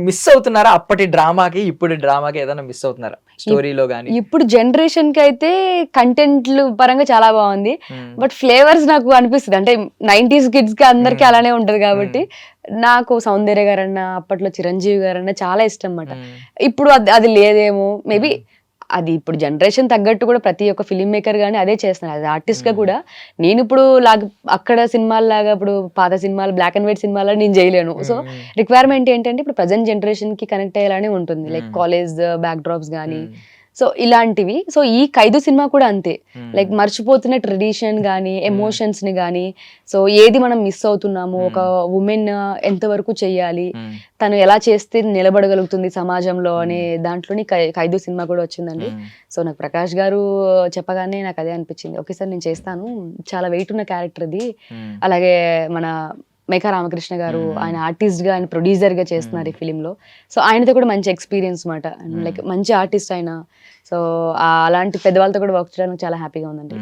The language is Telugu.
మిస్ అవుతున్నారా అప్పటి డ్రామాకి ఇప్పుడు డ్రామాకి ఏదైనా మిస్ అవుతున్నారా స్టోరీలో గానీ? ఇప్పుడు జనరేషన్ కి అయితే కంటెంట్లు పరంగా చాలా బాగుంది. బట్ ఫ్లేవర్స్ నాకు అనిపిస్తుంది అంటే 90s కిడ్స్ కి అందరికి అలానే ఉంటది కాబట్టి నాకు సౌందర్య గారన్నా అప్పట్లో చిరంజీవి గారన్నా చాలా ఇష్టం అన్నమాట. ఇప్పుడు అది లేదేమో మేబీ. అది ఇప్పుడు జనరేషన్ తగ్గట్టు కూడా ప్రతి ఒక్క ఫిల్మ్ మేకర్ గానీ అదే చేస్తున్నారు. అది ఆర్టిస్ట్ గా కూడా నేను ఇప్పుడు అక్కడ సినిమాల్లాగా ఇప్పుడు పాత సినిమాలు బ్లాక్ అండ్ వైట్ సినిమాలో నేను చేయలేను. సో రిక్వైర్మెంట్ ఏంటంటే ఇప్పుడు ప్రజెంట్ జనరేషన్ కి కనెక్ట్ అయ్యేలానే ఉంటుంది. లైక్ కాలేజ్ బ్యాక్ డ్రాప్స్ కానీ సో ఇలాంటివి. సో ఈ ఖైదు సినిమా కూడా అంతే. లైక్ మర్చిపోతున్న ట్రెడిషన్ గానీ ఎమోషన్స్ ని గానీ సో ఏది మనం మిస్ అవుతున్నాము, ఒక ఉమెన్ ఎంతవరకు చెయ్యాలి, తను ఎలా చేస్తే నిలబడగలుగుతుంది సమాజంలో అనే దాంట్లోని ఖైదు సినిమా కూడా వచ్చిందండి. సో నాకు ప్రకాష్ గారు చెప్పగానే నాకు అదే అనిపించింది, ఓకే సార్ నేను చేస్తాను, చాలా వెయిట్ ఉన్న క్యారెక్టర్ ఇది. అలాగే మన మేఘా రామకృష్ణ గారు ఆయన ఆర్టిస్ట్ గా ఆయన ప్రొడ్యూసర్ గా చేస్తున్నారు ఈ ఫిలిం లో. సో ఆయనతో కూడా మంచి ఎక్స్పీరియన్స్ మాట. లైక్ మంచి ఆర్టిస్ట్ ఆయన. సో అలాంటి పెద్దవాళ్ళతో కూడా వర్క్ చేయడానికి చాలా హ్యాపీగా ఉందండి.